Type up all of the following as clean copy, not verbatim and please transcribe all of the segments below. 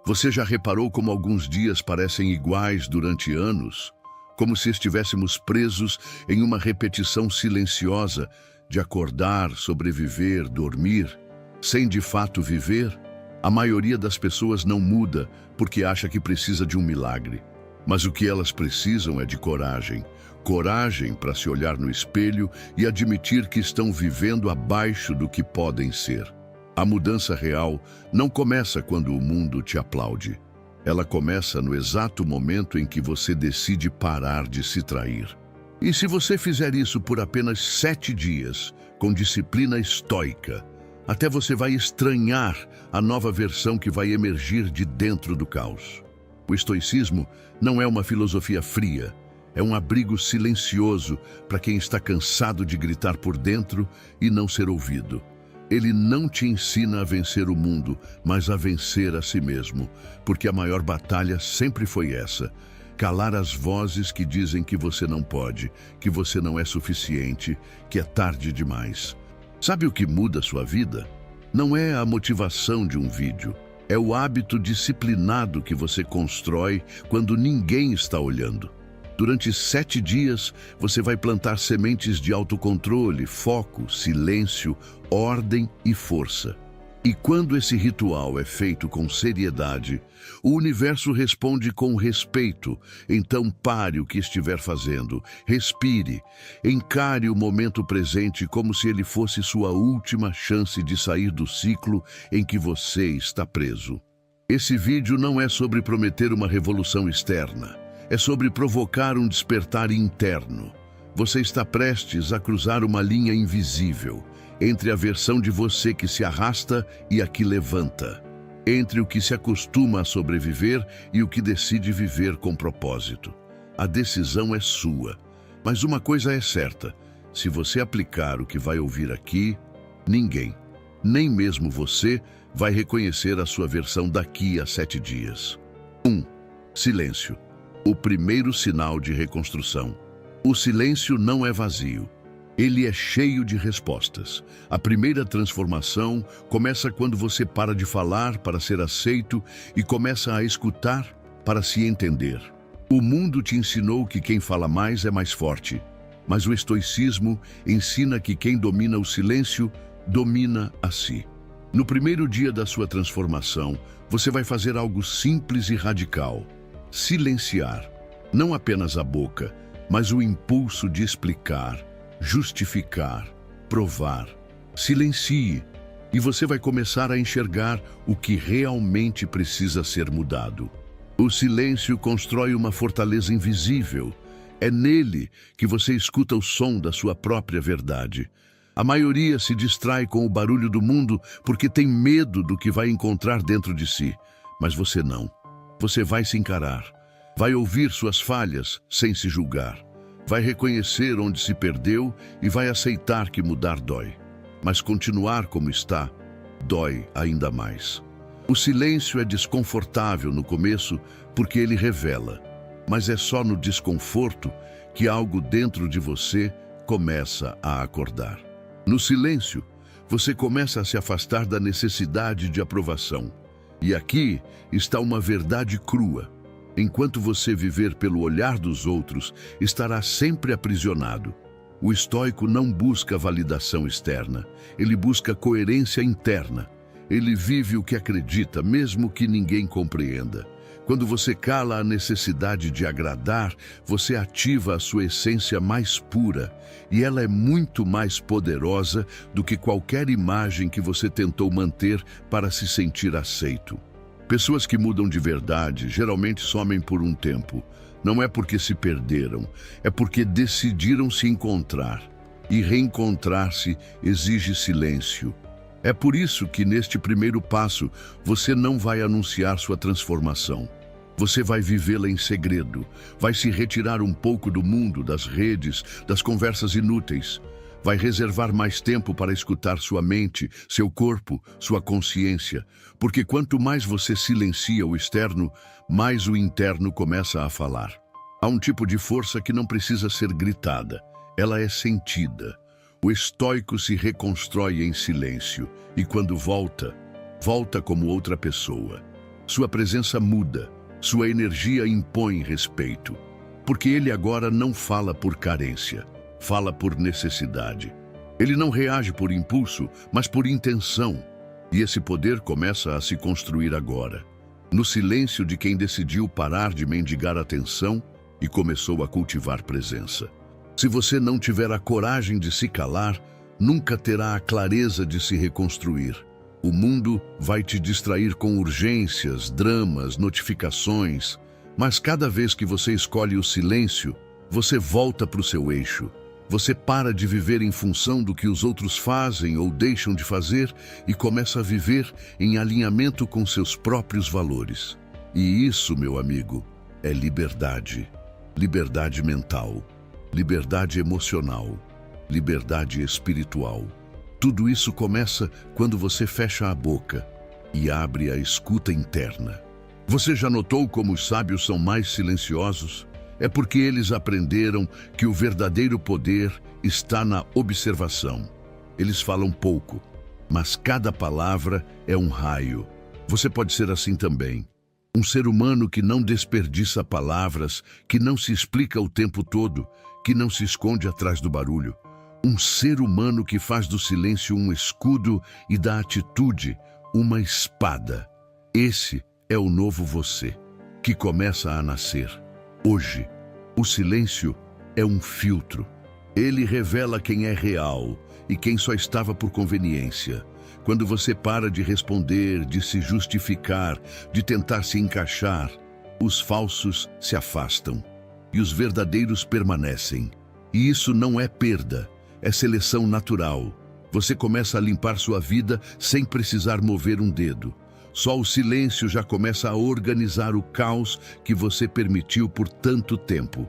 Você já reparou como alguns dias parecem iguais durante anos? Como se estivéssemos presos em uma repetição silenciosa de acordar, sobreviver, dormir, sem de fato viver? A maioria das pessoas não muda porque acha que precisa de um milagre. Mas o que elas precisam é de coragem. Coragem para se olhar no espelho e admitir que estão vivendo abaixo do que podem ser. A mudança real não começa quando o mundo te aplaude. Ela começa no exato momento em que você decide parar de se trair. E se você fizer isso por apenas 7 dias, com disciplina estoica, até você vai estranhar a nova versão que vai emergir de dentro do caos. O estoicismo não é uma filosofia fria, é um abrigo silencioso para quem está cansado de gritar por dentro e não ser ouvido. Ele não te ensina a vencer o mundo, mas a vencer a si mesmo, porque a maior batalha sempre foi essa: calar as vozes que dizem que você não pode, que você não é suficiente, que é tarde demais. Sabe o que muda a sua vida? Não é a motivação de um vídeo, é o hábito disciplinado que você constrói quando ninguém está olhando. Durante 7 dias, você vai plantar sementes de autocontrole, foco, silêncio, ordem e força. E quando esse ritual é feito com seriedade, o universo responde com respeito. Então pare o que estiver fazendo, respire, encare o momento presente como se ele fosse sua última chance de sair do ciclo em que você está preso. Esse vídeo não é sobre prometer uma revolução externa. É sobre provocar um despertar interno. Você está prestes a cruzar uma linha invisível entre a versão de você que se arrasta e a que levanta, entre o que se acostuma a sobreviver e o que decide viver com propósito. A decisão é sua, mas uma coisa é certa: se você aplicar o que vai ouvir aqui, ninguém, nem mesmo você, vai reconhecer a sua versão daqui a 7 dias. 1. Silêncio. O primeiro sinal de reconstrução. O silêncio não é vazio. Ele é cheio de respostas. A primeira transformação começa quando você para de falar para ser aceito e começa a escutar para se entender. O mundo te ensinou que quem fala mais é mais forte, mas o estoicismo ensina que quem domina o silêncio domina a si. No primeiro dia da sua transformação, você vai fazer algo simples e radical: silenciar, não apenas a boca, mas o impulso de explicar, justificar, provar. Silencie, e você vai começar a enxergar o que realmente precisa ser mudado. O silêncio constrói uma fortaleza invisível. É nele que você escuta o som da sua própria verdade. A maioria se distrai com o barulho do mundo porque tem medo do que vai encontrar dentro de si, mas você não. Você vai se encarar, vai ouvir suas falhas sem se julgar, vai reconhecer onde se perdeu e vai aceitar que mudar dói. Mas continuar como está, dói ainda mais. O silêncio é desconfortável no começo porque ele revela, mas é só no desconforto que algo dentro de você começa a acordar. No silêncio, você começa a se afastar da necessidade de aprovação. E aqui está uma verdade crua: enquanto você viver pelo olhar dos outros, estará sempre aprisionado. O estoico não busca validação externa, ele busca coerência interna. Ele vive o que acredita, mesmo que ninguém compreenda. Quando você cala a necessidade de agradar, você ativa a sua essência mais pura, e ela é muito mais poderosa do que qualquer imagem que você tentou manter para se sentir aceito. Pessoas que mudam de verdade geralmente somem por um tempo. Não é porque se perderam, é porque decidiram se encontrar. E reencontrar-se exige silêncio. É por isso que neste primeiro passo você não vai anunciar sua transformação. Você vai vivê-la em segredo, vai se retirar um pouco do mundo, das redes, das conversas inúteis. Vai reservar mais tempo para escutar sua mente, seu corpo, sua consciência, porque quanto mais você silencia o externo, mais o interno começa a falar. Há um tipo de força que não precisa ser gritada, ela é sentida. O estoico se reconstrói em silêncio e quando volta, volta como outra pessoa. Sua presença muda, sua energia impõe respeito. Porque ele agora não fala por carência, fala por necessidade. Ele não reage por impulso, mas por intenção. E esse poder começa a se construir agora, no silêncio de quem decidiu parar de mendigar atenção e começou a cultivar presença. Se você não tiver a coragem de se calar, nunca terá a clareza de se reconstruir. O mundo vai te distrair com urgências, dramas, notificações, mas cada vez que você escolhe o silêncio, você volta para o seu eixo. Você para de viver em função do que os outros fazem ou deixam de fazer e começa a viver em alinhamento com seus próprios valores. E isso, meu amigo, é liberdade. Liberdade mental, liberdade emocional, liberdade espiritual. Tudo isso começa quando você fecha a boca e abre a escuta interna. Você já notou como os sábios são mais silenciosos? É porque eles aprenderam que o verdadeiro poder está na observação. Eles falam pouco, mas cada palavra é um raio. Você pode ser assim também. Um ser humano que não desperdiça palavras, que não se explica o tempo todo, que não se esconde atrás do barulho. Um ser humano que faz do silêncio um escudo e da atitude uma espada. Esse é o novo você, que começa a nascer. Hoje, o silêncio é um filtro. Ele revela quem é real e quem só estava por conveniência. Quando você para de responder, de se justificar, de tentar se encaixar, os falsos se afastam e os verdadeiros permanecem. E isso não é perda, é seleção natural. Você começa a limpar sua vida sem precisar mover um dedo. Só o silêncio já começa a organizar o caos que você permitiu por tanto tempo.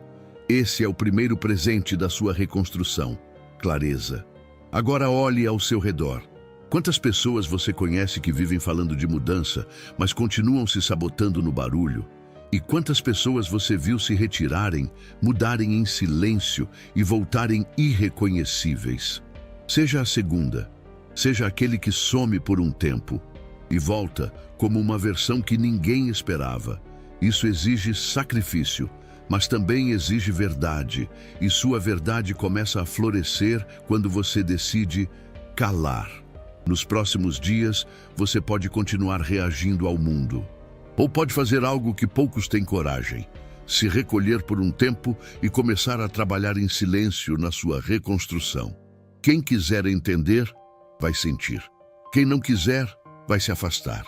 Esse é o primeiro presente da sua reconstrução: clareza. Agora olhe ao seu redor. Quantas pessoas você conhece que vivem falando de mudança, mas continuam se sabotando no barulho? E quantas pessoas você viu se retirarem, mudarem em silêncio e voltarem irreconhecíveis? Seja a segunda, seja aquele que some por um tempo e volta como uma versão que ninguém esperava. Isso exige sacrifício, mas também exige verdade, e sua verdade começa a florescer quando você decide calar. Nos próximos dias, você pode continuar reagindo ao mundo, ou pode fazer algo que poucos têm coragem: se recolher por um tempo e começar a trabalhar em silêncio na sua reconstrução. Quem quiser entender, vai sentir. Quem não quiser, vai se afastar.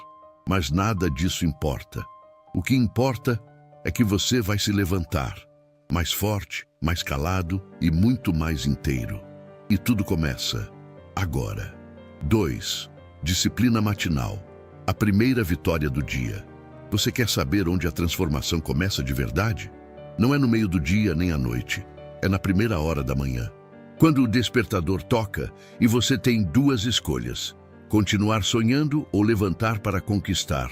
Mas nada disso importa. O que importa é que você vai se levantar, mais forte, mais calado e muito mais inteiro. E tudo começa agora. 2. Disciplina matinal. A primeira vitória do dia. Você quer saber onde a transformação começa de verdade? Não é no meio do dia nem à noite. É na primeira hora da manhã. Quando o despertador toca e você tem duas escolhas: continuar sonhando ou levantar para conquistar.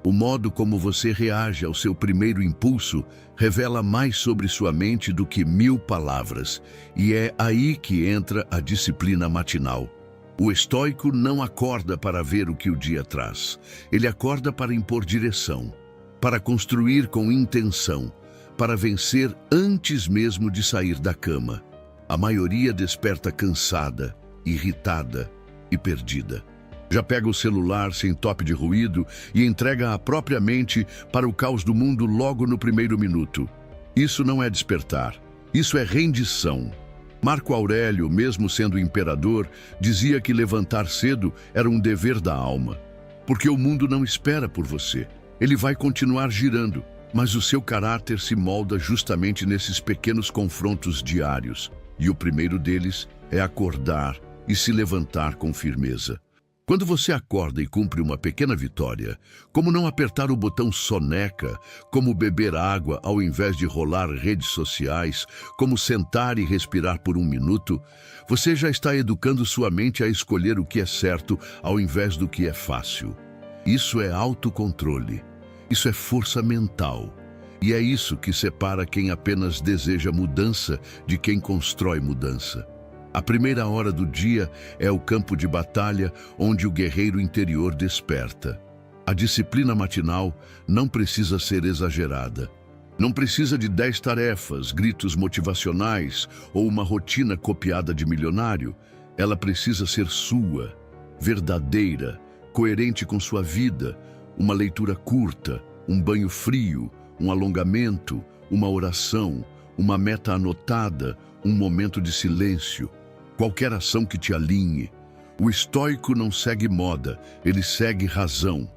O modo como você reage ao seu primeiro impulso revela mais sobre sua mente do que 1000 palavras, e é aí que entra a disciplina matinal. O estoico não acorda para ver o que o dia traz. Ele acorda para impor direção, para construir com intenção, para vencer antes mesmo de sair da cama. A maioria desperta cansada, irritada e perdida. Já pega o celular sem tope de ruído e entrega a própria mente para o caos do mundo logo no primeiro minuto. Isso não é despertar, isso é rendição. Marco Aurélio, mesmo sendo imperador, dizia que levantar cedo era um dever da alma. Porque o mundo não espera por você. Ele vai continuar girando, mas o seu caráter se molda justamente nesses pequenos confrontos diários. E o primeiro deles é acordar e se levantar com firmeza. Quando você acorda e cumpre uma pequena vitória, como não apertar o botão soneca, como beber água ao invés de rolar redes sociais, como sentar e respirar por um minuto, você já está educando sua mente a escolher o que é certo ao invés do que é fácil. Isso é autocontrole, isso é força mental. E é isso que separa quem apenas deseja mudança de quem constrói mudança. A primeira hora do dia é o campo de batalha onde o guerreiro interior desperta. A disciplina matinal não precisa ser exagerada. Não precisa de 10 tarefas, gritos motivacionais ou uma rotina copiada de milionário. Ela precisa ser sua, verdadeira, coerente com sua vida. Uma leitura curta, um banho frio, um alongamento, uma oração, uma meta anotada, um momento de silêncio. Qualquer ação que te alinhe. O estoico não segue moda, ele segue razão.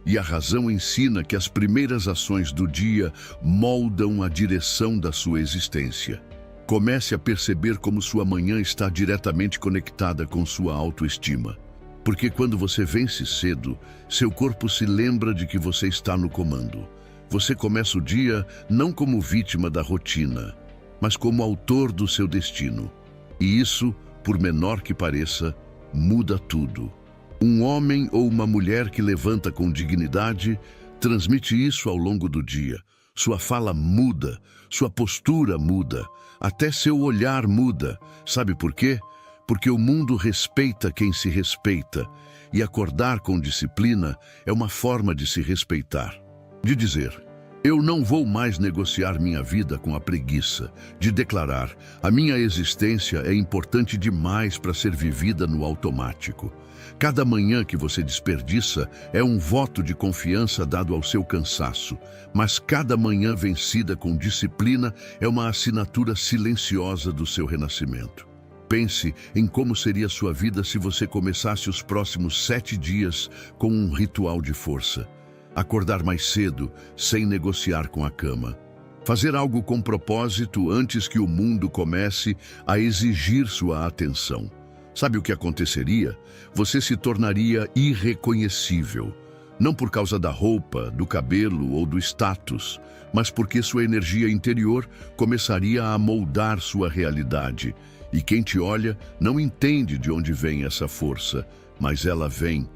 E a razão ensina que as primeiras ações do dia moldam a direção da sua existência. Comece a perceber como sua manhã está diretamente conectada com sua autoestima. Porque quando você vence cedo, seu corpo se lembra de que você está no comando. Você começa o dia não como vítima da rotina, mas como autor do seu destino. E isso, por menor que pareça, muda tudo. Um homem ou uma mulher que levanta com dignidade transmite isso ao longo do dia. Sua fala muda, sua postura muda, até seu olhar muda. Sabe por quê? Porque o mundo respeita quem se respeita, e acordar com disciplina é uma forma de se respeitar. De dizer, eu não vou mais negociar minha vida com a preguiça, de declarar, a minha existência é importante demais para ser vivida no automático. Cada manhã que você desperdiça é um voto de confiança dado ao seu cansaço, mas cada manhã vencida com disciplina é uma assinatura silenciosa do seu renascimento. Pense em como seria sua vida se você começasse os próximos 7 dias com um ritual de força. Acordar mais cedo, sem negociar com a cama. Fazer algo com propósito antes que o mundo comece a exigir sua atenção. Sabe o que aconteceria? Você se tornaria irreconhecível. Não por causa da roupa, do cabelo ou do status, mas porque sua energia interior começaria a moldar sua realidade. E quem te olha não entende de onde vem essa força, mas ela vem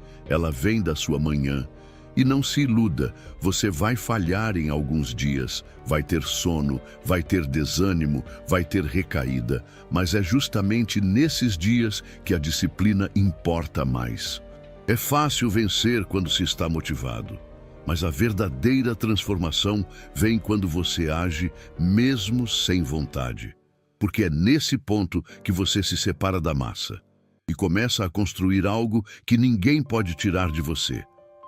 da sua manhã. E não se iluda, você vai falhar em alguns dias, vai ter sono, vai ter desânimo, vai ter recaída, mas é justamente nesses dias que a disciplina importa mais. É fácil vencer quando se está motivado, mas a verdadeira transformação vem quando você age mesmo sem vontade, porque é nesse ponto que você se separa da massa e começa a construir algo que ninguém pode tirar de você.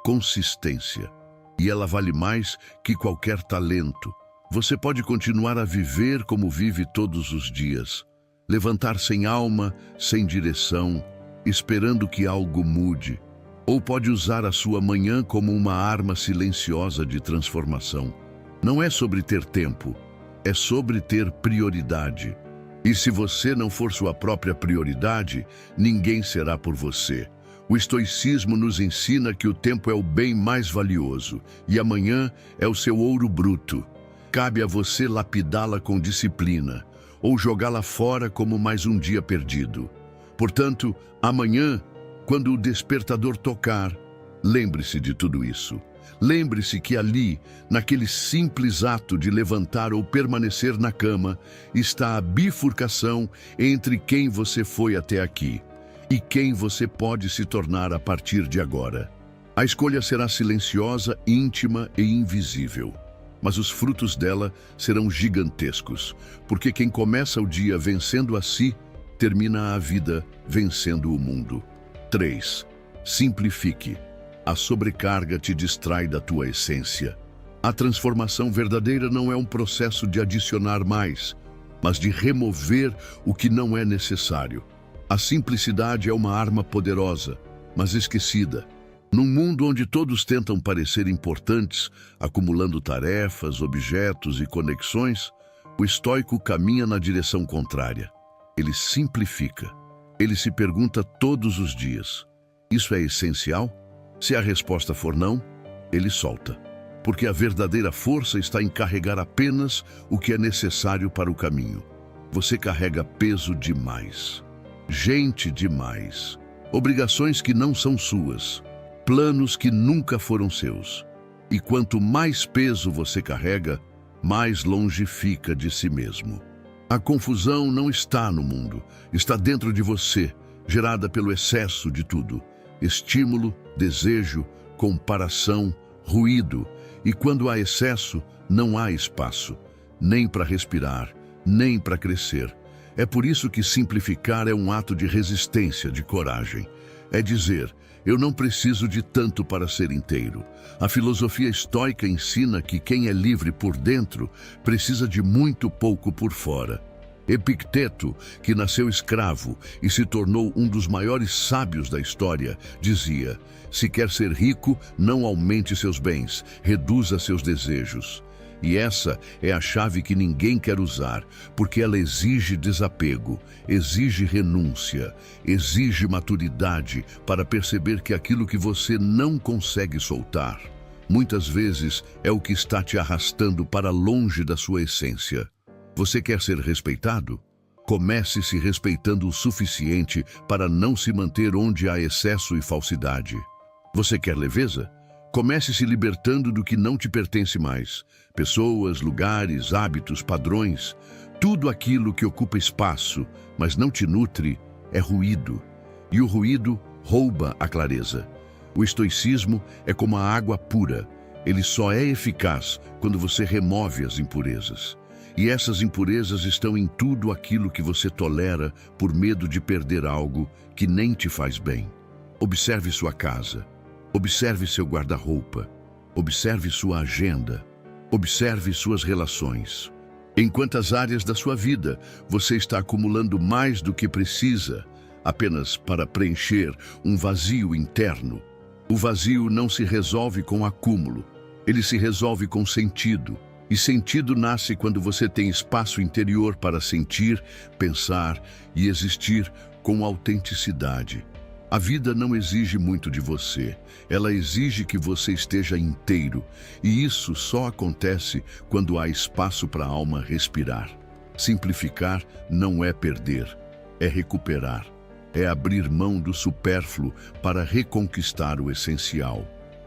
Consistência. E ela vale mais que qualquer talento. Você pode continuar a viver como vive todos os dias. Levantar sem alma, sem direção, esperando que algo mude. Ou pode usar a sua manhã como uma arma silenciosa de transformação. Não é sobre ter tempo, é sobre ter prioridade. E se você não for sua própria prioridade, ninguém será por você. O estoicismo nos ensina que o tempo é o bem mais valioso e amanhã é o seu ouro bruto. Cabe a você lapidá-la com disciplina ou jogá-la fora como mais um dia perdido. Portanto, amanhã, quando o despertador tocar, lembre-se de tudo isso. Lembre-se que ali, naquele simples ato de levantar ou permanecer na cama, está a bifurcação entre quem você foi até aqui e quem você pode se tornar a partir de agora. A escolha será silenciosa, íntima e invisível, mas os frutos dela serão gigantescos, porque quem começa o dia vencendo a si, termina a vida vencendo o mundo. 3. Simplifique. A sobrecarga te distrai da tua essência. A transformação verdadeira não é um processo de adicionar mais, mas de remover o que não é necessário. A simplicidade é uma arma poderosa, mas esquecida. Num mundo onde todos tentam parecer importantes, acumulando tarefas, objetos e conexões, o estoico caminha na direção contrária. Ele simplifica. Ele se pergunta todos os dias: isso é essencial? Se a resposta for não, ele solta. Porque a verdadeira força está em carregar apenas o que é necessário para o caminho. Você carrega peso demais. Gente demais, obrigações que não são suas, planos que nunca foram seus. E quanto mais peso você carrega, mais longe fica de si mesmo. A confusão não está no mundo, está dentro de você, gerada pelo excesso de tudo. Estímulo, desejo, comparação, ruído, e quando há excesso, não há espaço, nem para respirar, nem para crescer. É por isso que simplificar é um ato de resistência, de coragem. É dizer, eu não preciso de tanto para ser inteiro. A filosofia estoica ensina que quem é livre por dentro precisa de muito pouco por fora. Epicteto, que nasceu escravo e se tornou um dos maiores sábios da história, dizia: se quer ser rico, não aumente seus bens, reduza seus desejos. E essa é a chave que ninguém quer usar, porque ela exige desapego, exige renúncia, exige maturidade para perceber que aquilo que você não consegue soltar, muitas vezes é o que está te arrastando para longe da sua essência. Você quer ser respeitado? Comece se respeitando o suficiente para não se manter onde há excesso e falsidade. Você quer leveza? Comece se libertando do que não te pertence mais. Pessoas, lugares, hábitos, padrões, tudo aquilo que ocupa espaço, mas não te nutre, é ruído. E o ruído rouba a clareza. O estoicismo é como a água pura. Ele só é eficaz quando você remove as impurezas. E essas impurezas estão em tudo aquilo que você tolera por medo de perder algo que nem te faz bem. Observe sua casa. Observe seu guarda-roupa. Observe sua agenda. Observe suas relações. Em quantas áreas da sua vida você está acumulando mais do que precisa, apenas para preencher um vazio interno? O vazio não se resolve com acúmulo. Ele se resolve com sentido. E sentido nasce quando você tem espaço interior para sentir, pensar e existir com autenticidade. A vida não exige muito de você, ela exige que você esteja inteiro, e isso só acontece quando há espaço para a alma respirar. Simplificar não é perder, é recuperar, é abrir mão do supérfluo para reconquistar o essencial.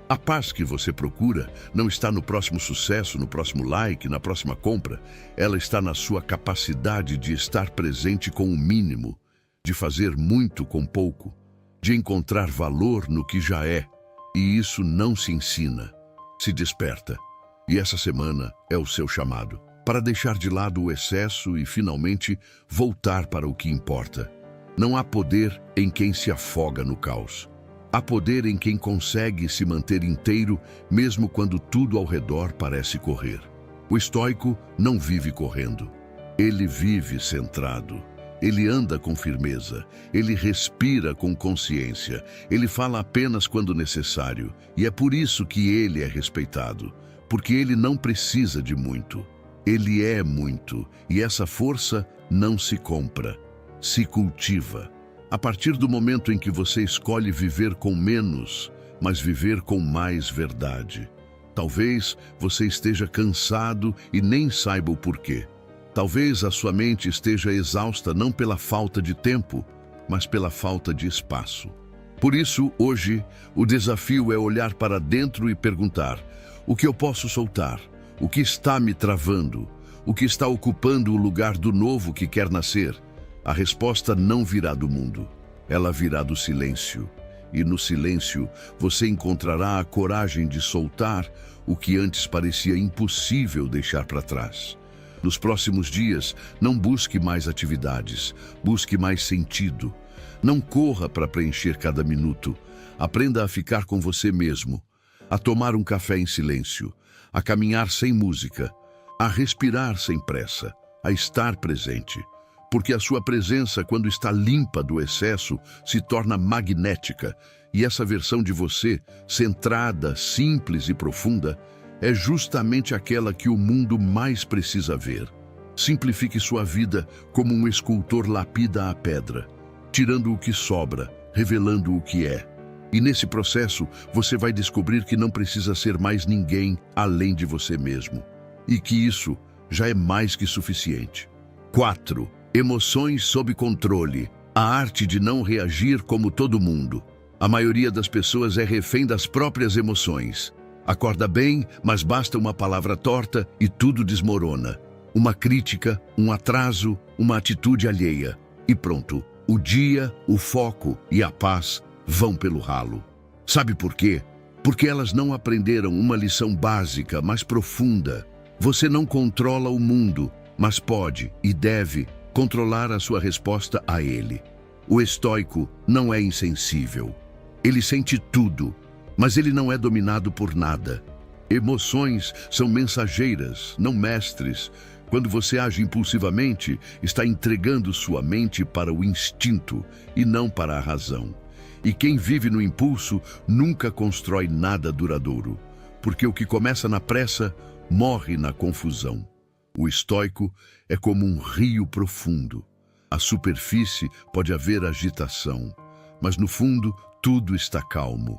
A paz que você procura não está no próximo sucesso, no próximo like, na próxima compra. Ela está na sua capacidade de estar presente com o mínimo, de fazer muito com pouco, de encontrar valor no que já é. E isso não se ensina, se desperta. E essa semana é o seu chamado, para deixar de lado o excesso e finalmente voltar para o que importa. Não há poder em quem se afoga no caos. Há poder em quem consegue se manter inteiro, mesmo quando tudo ao redor parece correr. O estoico não vive correndo. Ele vive centrado. Ele anda com firmeza. Ele respira com consciência. Ele fala apenas quando necessário. E é por isso que ele é respeitado. Porque ele não precisa de muito. Ele é muito. E essa força não se compra, se cultiva. A partir do momento em que você escolhe viver com menos, mas viver com mais verdade. Talvez você esteja cansado e nem saiba o porquê. Talvez a sua mente esteja exausta não pela falta de tempo, mas pela falta de espaço. Por isso, hoje, o desafio é olhar para dentro e perguntar: o que eu posso soltar? O que está me travando? O que está ocupando o lugar do novo que quer nascer? A resposta não virá do mundo, ela virá do silêncio. E no silêncio você encontrará a coragem de soltar o que antes parecia impossível deixar para trás. Nos próximos dias, não busque mais atividades, busque mais sentido. Não corra para preencher cada minuto. Aprenda a ficar com você mesmo, a tomar um café em silêncio, a caminhar sem música, a respirar sem pressa, a estar presente. Porque a sua presença, quando está limpa do excesso, se torna magnética, e essa versão de você, centrada, simples e profunda, é justamente aquela que o mundo mais precisa ver. Simplifique sua vida como um escultor lapida a pedra, tirando o que sobra, revelando o que é. E nesse processo, você vai descobrir que não precisa ser mais ninguém além de você mesmo, e que isso já é mais que suficiente. 4. Emoções sob controle. A arte de não reagir como todo mundo. A maioria das pessoas é refém das próprias emoções. Acorda bem, mas basta uma palavra torta e tudo desmorona. Uma crítica, um atraso, uma atitude alheia. E pronto, o dia, o foco e a paz vão pelo ralo. Sabe por quê? porque elas não aprenderam uma lição básica, mais profunda. Você não controla o mundo, mas pode e deve controlar a sua resposta a ele. O estoico não é insensível. Ele sente tudo, mas ele não é dominado por nada. Emoções são mensageiras, não mestres. Quando você age impulsivamente, está entregando sua mente para o instinto e não para a razão. E quem vive no impulso nunca constrói nada duradouro, porque o que começa na pressa morre na confusão. O estoico é como um rio profundo. À superfície pode haver agitação, mas no fundo tudo está calmo.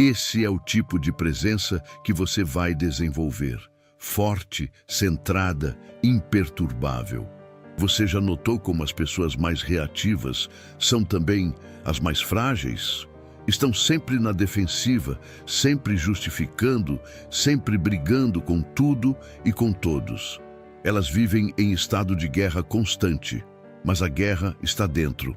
Esse é o tipo de presença que você vai desenvolver. Forte, centrada, imperturbável. Você já notou como as pessoas mais reativas são também as mais frágeis? Estão sempre na defensiva, sempre justificando, sempre brigando com tudo e com todos. Elas vivem em estado de guerra constante, mas a guerra está dentro,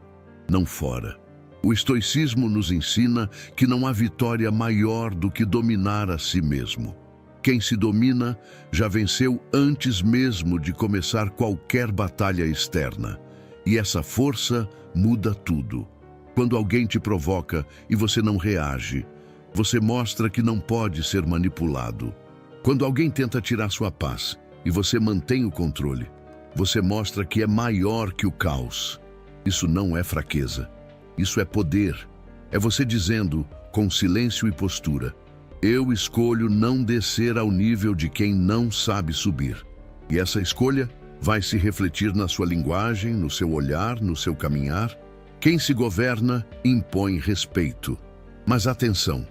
não fora. O estoicismo nos ensina que não há vitória maior do que dominar a si mesmo. Quem se domina já venceu antes mesmo de começar qualquer batalha externa. E essa força muda tudo. Quando alguém te provoca e você não reage, você mostra que não pode ser manipulado. Quando alguém tenta tirar sua paz e você mantém o controle, você mostra que é maior que o caos. Isso não é fraqueza. Isso é poder. É você dizendo, com silêncio e postura, eu escolho não descer ao nível de quem não sabe subir. E essa escolha vai se refletir na sua linguagem, no seu olhar, no seu caminhar. Quem se governa impõe respeito. Mas atenção,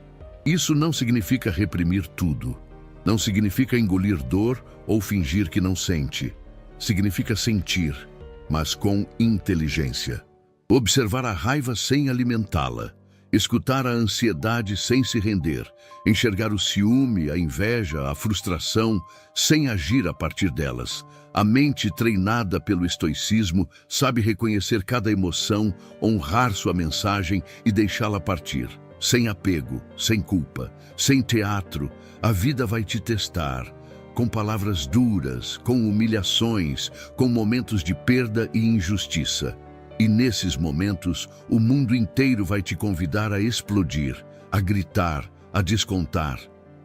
isso não significa reprimir tudo. Não significa engolir dor ou fingir que não sente. Significa sentir, mas com inteligência. Observar a raiva sem alimentá-la. Escutar a ansiedade sem se render, enxergar o ciúme, a inveja, a frustração, sem agir a partir delas. A mente treinada pelo estoicismo sabe reconhecer cada emoção, honrar sua mensagem e deixá-la partir. Sem apego, sem culpa, sem teatro, a vida vai te testar. Com palavras duras, com humilhações, com momentos de perda e injustiça. E nesses momentos, o mundo inteiro vai te convidar a explodir, a gritar, a descontar.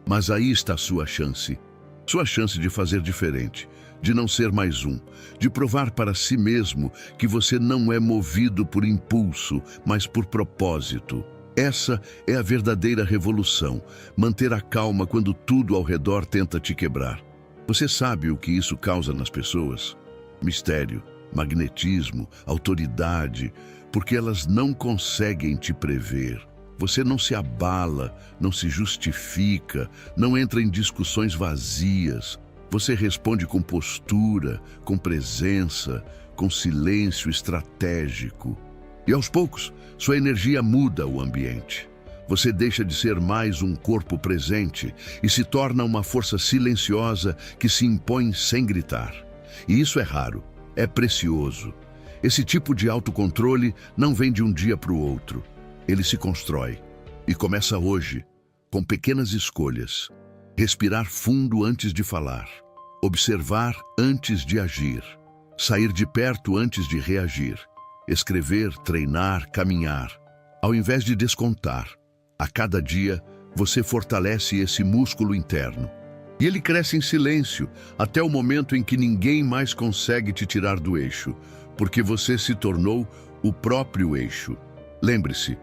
Mas aí está a sua chance. Sua chance de fazer diferente, de não ser mais um, de provar para si mesmo que você não é movido por impulso, mas por propósito. Essa é a verdadeira revolução, manter a calma quando tudo ao redor tenta te quebrar. Você sabe o que isso causa nas pessoas? Mistério. Magnetismo, autoridade, porque elas não conseguem te prever. Você não se abala, não se justifica, não entra em discussões vazias. Você responde com postura, com presença, com silêncio estratégico. E aos poucos, sua energia muda o ambiente. Você deixa de ser mais um corpo presente e se torna uma força silenciosa que se impõe sem gritar. E isso é raro. É precioso. Esse tipo de autocontrole não vem de um dia para o outro. Ele se constrói. E começa hoje, com pequenas escolhas. Respirar fundo antes de falar. Observar antes de agir. Sair de perto antes de reagir. Escrever, treinar, caminhar. Ao invés de descontar. A cada dia, você fortalece esse músculo interno. E ele cresce em silêncio, até o momento em que ninguém mais consegue te tirar do eixo, porque você se tornou o próprio eixo. Lembre-se,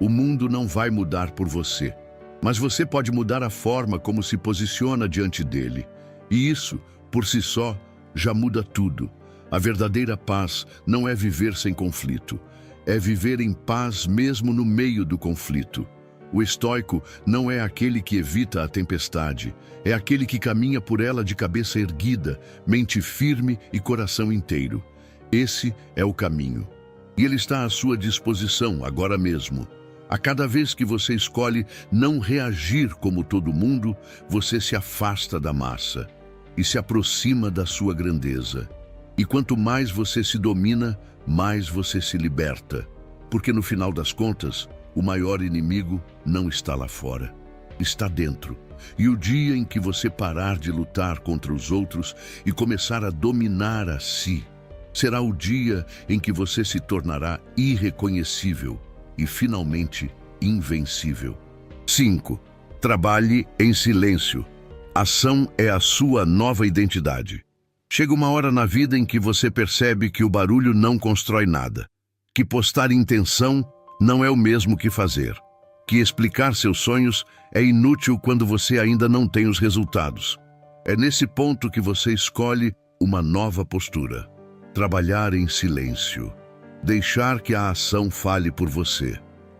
o mundo não vai mudar por você, mas você pode mudar a forma como se posiciona diante dele. E isso, por si só, já muda tudo. A verdadeira paz não é viver sem conflito, é viver em paz mesmo no meio do conflito. O estoico não é aquele que evita a tempestade, é aquele que caminha por ela de cabeça erguida, mente firme e coração inteiro. Esse é o caminho. E ele está à sua disposição agora mesmo. A cada vez que você escolhe não reagir como todo mundo, você se afasta da massa e se aproxima da sua grandeza. E quanto mais você se domina, mais você se liberta. Porque no final das contas, o maior inimigo não está lá fora. está dentro. E o dia em que você parar de lutar contra os outros e começar a dominar a si, será o dia em que você se tornará irreconhecível e, finalmente, invencível. 5. Trabalhe em silêncio. Ação é a sua nova identidade. Chega uma hora na vida em que você percebe que o barulho não constrói nada, que postar intenção não é o mesmo que fazer, que explicar seus sonhos é inútil quando você ainda não tem os resultados. É nesse ponto que você escolhe uma nova postura. Trabalhar em silêncio. Deixar que a ação fale por você.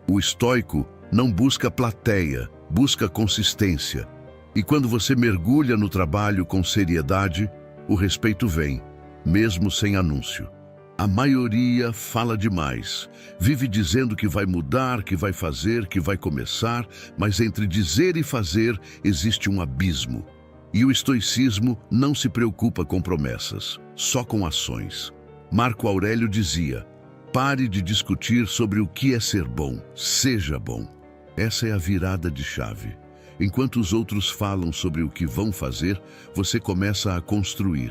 O estoico não busca plateia, busca consistência. E quando você mergulha no trabalho com seriedade, o respeito vem, mesmo sem anúncio. A maioria fala demais, vive dizendo que vai mudar, que vai fazer, que vai começar, mas entre dizer e fazer existe um abismo. E o estoicismo não se preocupa com promessas, só com ações. Marco Aurélio dizia: pare de discutir sobre o que é ser bom, seja bom. Essa é a virada de chave. Enquanto os outros falam sobre o que vão fazer, você começa a construir.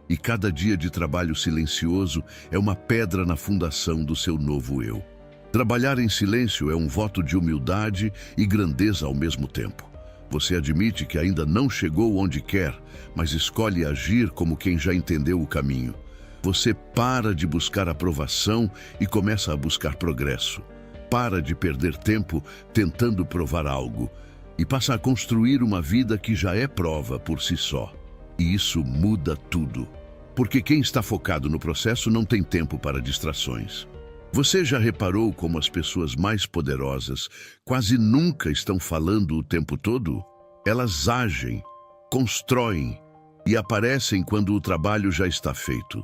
E cada dia de trabalho silencioso é uma pedra na fundação do seu novo eu. Trabalhar em silêncio é um voto de humildade e grandeza ao mesmo tempo. Você admite que ainda não chegou onde quer, mas escolhe agir como quem já entendeu o caminho. Você para de buscar aprovação e começa a buscar progresso. Para de perder tempo tentando provar algo e passa a construir uma vida que já é prova por si só. E isso muda tudo. Porque quem está focado no processo não tem tempo para distrações. Você já reparou como as pessoas mais poderosas quase nunca estão falando o tempo todo? Elas agem, constroem e aparecem quando o trabalho já está feito.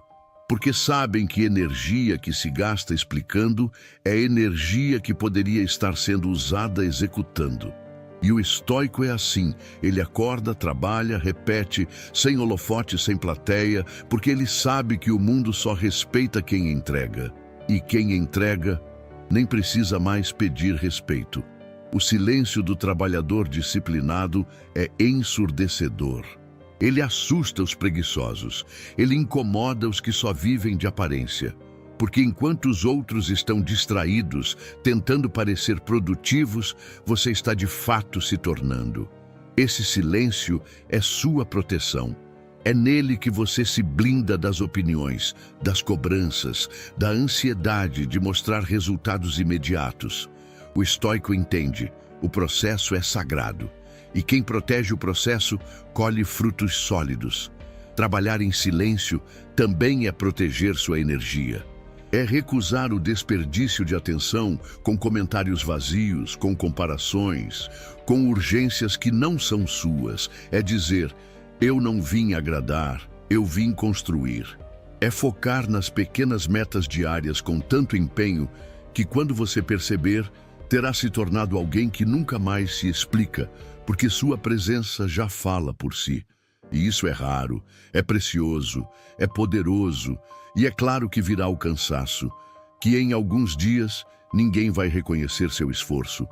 Porque sabem que energia que se gasta explicando é energia que poderia estar sendo usada executando. E o estoico é assim, ele acorda, trabalha, repete, sem holofote, sem plateia, porque ele sabe que o mundo só respeita quem entrega. E quem entrega nem precisa mais pedir respeito. O silêncio do trabalhador disciplinado é ensurdecedor. Ele assusta os preguiçosos, ele incomoda os que só vivem de aparência. Porque enquanto os outros estão distraídos, tentando parecer produtivos, você está de fato se tornando. Esse silêncio é sua proteção. É nele que você se blinda das opiniões, das cobranças, da ansiedade de mostrar resultados imediatos. O estoico entende, o processo é sagrado. E quem protege o processo, colhe frutos sólidos. Trabalhar em silêncio também é proteger sua energia. É recusar o desperdício de atenção com comentários vazios, com comparações, com urgências que não são suas. É dizer, eu não vim agradar, eu vim construir. É focar nas pequenas metas diárias com tanto empenho que quando você perceber, terá se tornado alguém que nunca mais se explica, porque sua presença já fala por si. E isso é raro, é precioso, é poderoso, e é claro que virá o cansaço, que em alguns dias ninguém vai reconhecer seu esforço,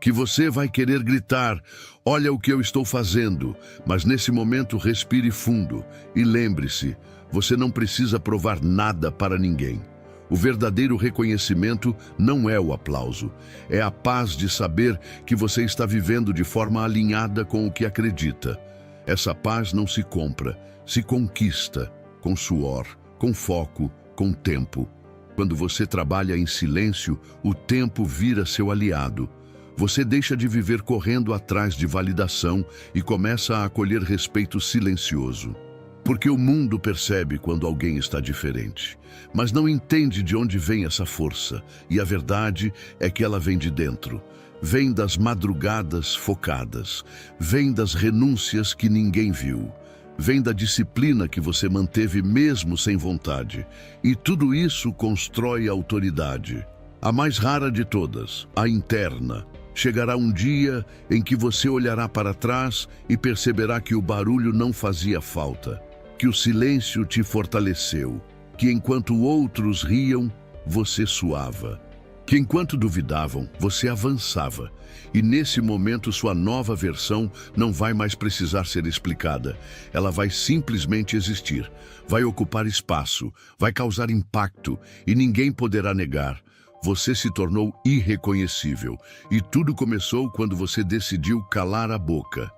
que você vai querer gritar, olha o que eu estou fazendo, mas nesse momento respire fundo e lembre-se, você não precisa provar nada para ninguém. O verdadeiro reconhecimento não é o aplauso, é a paz de saber que você está vivendo de forma alinhada com o que acredita. Essa paz não se compra, se conquista, com suor, com foco, com tempo. Quando você trabalha em silêncio, o tempo vira seu aliado. Você deixa de viver correndo atrás de validação e começa a acolher respeito silencioso. Porque o mundo percebe quando alguém está diferente, mas não entende de onde vem essa força. E a verdade é que ela vem de dentro. Vem das madrugadas focadas, vem das renúncias que ninguém viu, vem da disciplina que você manteve mesmo sem vontade. E tudo isso constrói a autoridade. A mais rara de todas, a interna. Chegará um dia em que você olhará para trás e perceberá que o barulho não fazia falta, que o silêncio te fortaleceu, que enquanto outros riam, você suava. que enquanto duvidavam, você avançava. E nesse momento sua nova versão não vai mais precisar ser explicada. Ela vai simplesmente existir, vai ocupar espaço, vai causar impacto e ninguém poderá negar. Você se tornou irreconhecível e tudo começou quando você decidiu calar a boca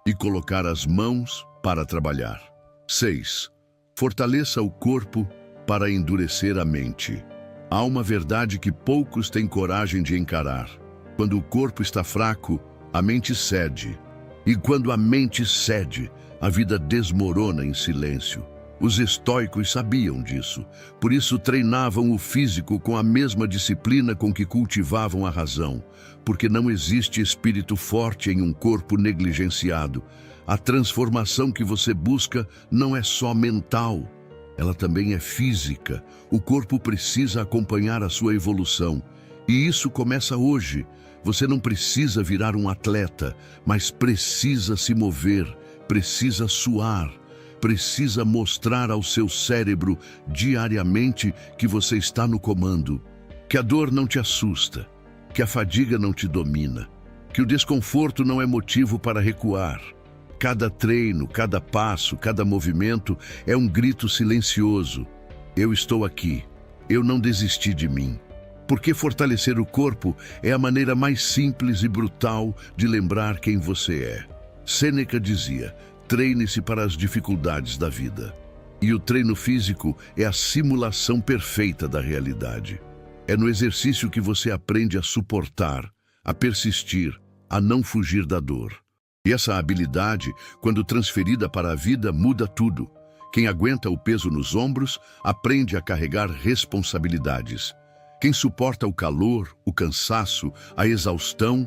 e colocar as mãos para trabalhar. 6. Fortaleça o corpo para endurecer a mente. Há uma verdade que poucos têm coragem de encarar. Quando o corpo está fraco, a mente cede. E quando a mente cede, a vida desmorona em silêncio. Os estoicos sabiam disso, por isso treinavam o físico com a mesma disciplina com que cultivavam a razão, porque não existe espírito forte em um corpo negligenciado. A transformação que você busca não é só mental, ela também é física. O corpo precisa acompanhar a sua evolução. E isso começa hoje. Você não precisa virar um atleta, mas precisa se mover, precisa suar, precisa mostrar ao seu cérebro diariamente que você está no comando, que a dor não te assusta, que a fadiga não te domina, que o desconforto não é motivo para recuar. Cada treino, cada passo, cada movimento é um grito silencioso. Eu estou aqui. Eu não desisti de mim. Porque fortalecer o corpo é a maneira mais simples e brutal de lembrar quem você é. Sêneca dizia: treine-se para as dificuldades da vida. E o treino físico é a simulação perfeita da realidade. É no exercício que você aprende a suportar, a persistir, a não fugir da dor. E essa habilidade, quando transferida para a vida, muda tudo. Quem aguenta o peso nos ombros, aprende a carregar responsabilidades. Quem suporta o calor, o cansaço, a exaustão,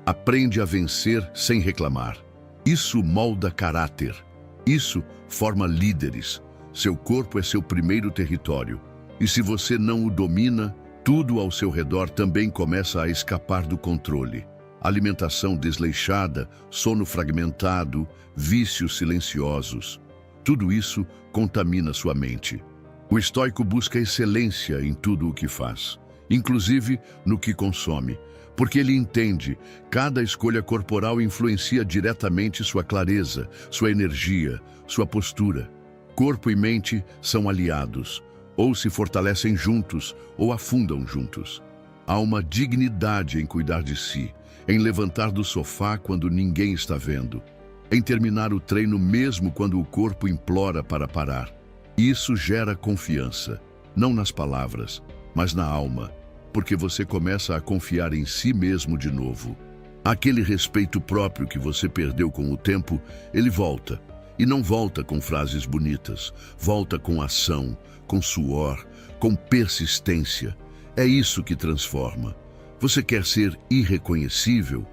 aprende a vencer sem reclamar. Isso molda caráter. Isso forma líderes. Seu corpo é seu primeiro território. E se você não o domina, tudo ao seu redor também começa a escapar do controle. Alimentação desleixada, sono fragmentado, vícios silenciosos. Tudo isso contamina sua mente. O estoico busca excelência em tudo o que faz, inclusive no que consome, porque ele entende, cada escolha corporal influencia diretamente sua clareza, sua energia, sua postura. Corpo e mente são aliados, ou se fortalecem juntos, ou afundam juntos. Há uma dignidade em cuidar de si, em levantar do sofá quando ninguém está vendo, em terminar o treino mesmo quando o corpo implora para parar. Isso gera confiança, não nas palavras, mas na alma, porque você começa a confiar em si mesmo de novo. Aquele respeito próprio que você perdeu com o tempo, ele volta. E não volta com frases bonitas, volta com ação, com suor, com persistência. É isso que transforma. Você quer ser irreconhecível?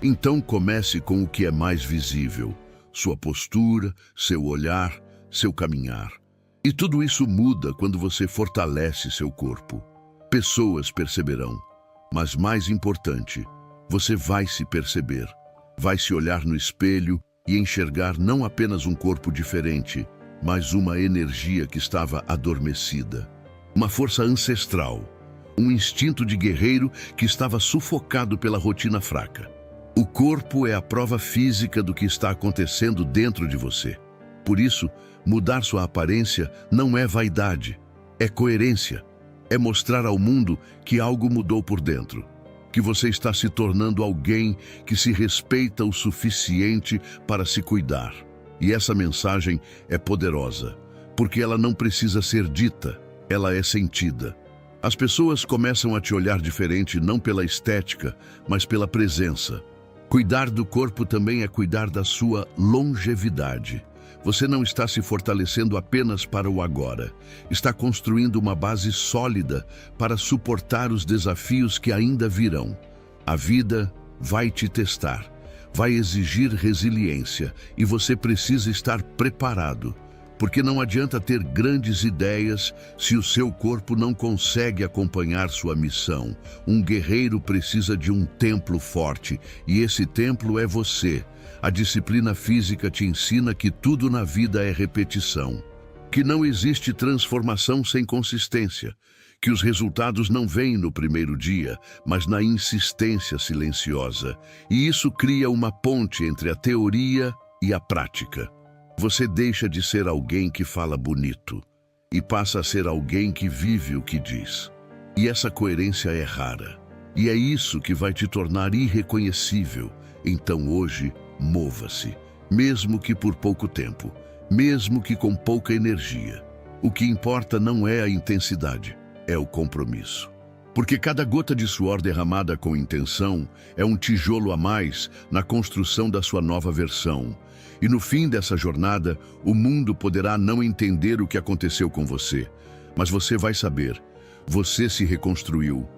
Então comece com o que é mais visível: sua postura, seu olhar, seu caminhar. E tudo isso muda quando você fortalece seu corpo. Pessoas perceberão, mas mais importante, você vai se perceber. Vai se olhar no espelho e enxergar não apenas um corpo diferente, mas uma energia que estava adormecida. Uma força ancestral. Um instinto de guerreiro que estava sufocado pela rotina fraca. O corpo é a prova física do que está acontecendo dentro de você. Por isso, mudar sua aparência não é vaidade, é coerência. É mostrar ao mundo que algo mudou por dentro, que você está se tornando alguém que se respeita o suficiente para se cuidar. E essa mensagem é poderosa, porque ela não precisa ser dita, ela é sentida. As pessoas começam a te olhar diferente não pela estética, mas pela presença. Cuidar do corpo também é cuidar da sua longevidade. Você não está se fortalecendo apenas para o agora. Está construindo uma base sólida para suportar os desafios que ainda virão. A vida vai te testar, vai exigir resiliência e você precisa estar preparado. Porque não adianta ter grandes ideias se o seu corpo não consegue acompanhar sua missão. Um guerreiro precisa de um templo forte, e esse templo é você. A disciplina física te ensina que tudo na vida é repetição, que não existe transformação sem consistência, que os resultados não vêm no primeiro dia, mas na insistência silenciosa. E isso cria uma ponte entre a teoria e a prática. Você deixa de ser alguém que fala bonito e passa a ser alguém que vive o que diz. E essa coerência é rara. E é isso que vai te tornar irreconhecível. Então hoje, mova-se, mesmo que por pouco tempo, mesmo que com pouca energia. O que importa não é a intensidade, é o compromisso. Porque cada gota de suor derramada com intenção é um tijolo a mais na construção da sua nova versão. E no fim dessa jornada, o mundo poderá não entender o que aconteceu com você, mas você vai saber. Você se reconstruiu.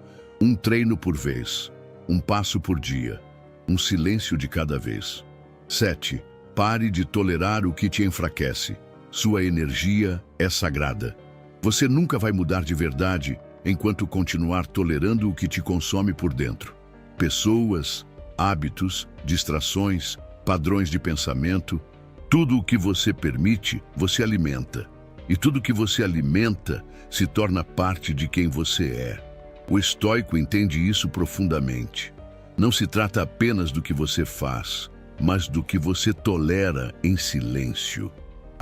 Um treino por vez, um passo por dia, um silêncio de cada vez. 7. Pare de tolerar o que te enfraquece. Sua energia é sagrada. Você nunca vai mudar de verdade enquanto continuar tolerando o que te consome por dentro. Pessoas, hábitos, distrações, padrões de pensamento, tudo o que você permite, você alimenta. E tudo que você alimenta se torna parte de quem você é. O estoico entende isso profundamente. Não se trata apenas do que você faz, mas do que você tolera em silêncio.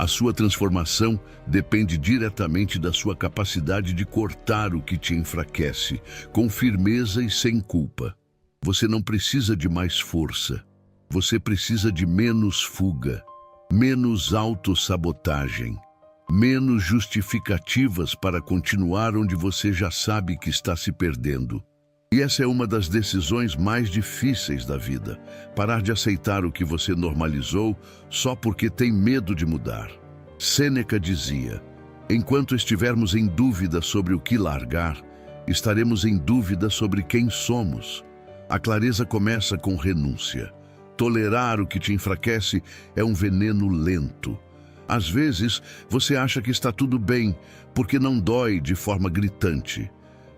A sua transformação depende diretamente da sua capacidade de cortar o que te enfraquece, com firmeza e sem culpa. Você não precisa de mais força. Você precisa de menos fuga, menos autossabotagem, menos justificativas para continuar onde você já sabe que está se perdendo. E essa é uma das decisões mais difíceis da vida, parar de aceitar o que você normalizou só porque tem medo de mudar. Sêneca dizia, enquanto estivermos em dúvida sobre o que largar, estaremos em dúvida sobre quem somos. A clareza começa com renúncia. Tolerar o que te enfraquece é um veneno lento. Às vezes, você acha que está tudo bem, porque não dói de forma gritante.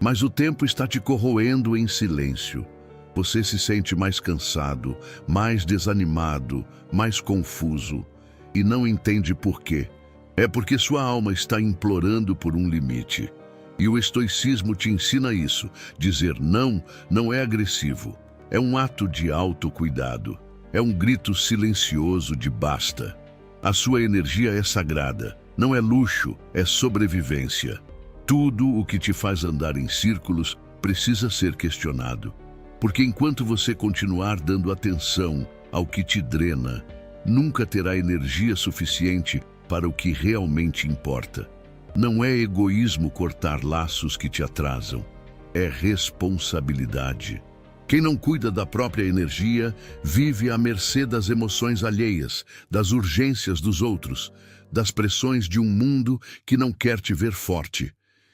Mas o tempo está te corroendo em silêncio. Você se sente mais cansado, mais desanimado, mais confuso. E não entende por quê. É porque sua alma está implorando por um limite. E o estoicismo te ensina isso. Dizer não não é agressivo. É um ato de autocuidado. É um grito silencioso de basta. A sua energia é sagrada. Não é luxo, é sobrevivência. Tudo o que te faz andar em círculos precisa ser questionado. Porque enquanto você continuar dando atenção ao que te drena, nunca terá energia suficiente para o que realmente importa. Não é egoísmo cortar laços que te atrasam. É responsabilidade. Quem não cuida da própria energia vive à mercê das emoções alheias, das urgências dos outros, das pressões de um mundo que não quer te ver forte.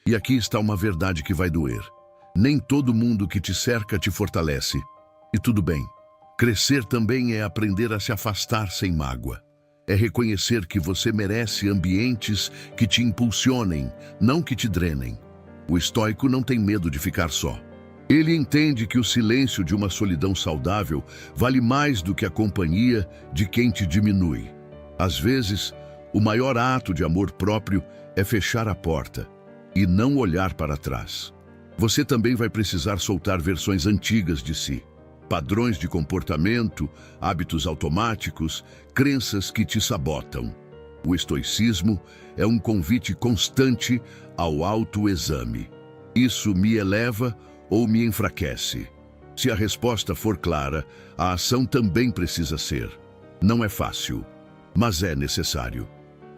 E aqui está uma verdade que vai doer. Nem todo mundo que te cerca te fortalece. E tudo bem. Crescer também é aprender a se afastar sem mágoa. É reconhecer que você merece ambientes que te impulsionem, não que te drenem. O estoico não tem medo de ficar só. Ele entende que o silêncio de uma solidão saudável vale mais do que a companhia de quem te diminui. Às vezes, o maior ato de amor próprio é fechar a porta e não olhar para trás. Você também vai precisar soltar versões antigas de si, padrões de comportamento, hábitos automáticos, crenças que te sabotam. O estoicismo é um convite constante ao autoexame. Isso me eleva ou me enfraquece? Se a resposta for clara, a ação também precisa ser. Não é fácil, mas é necessário.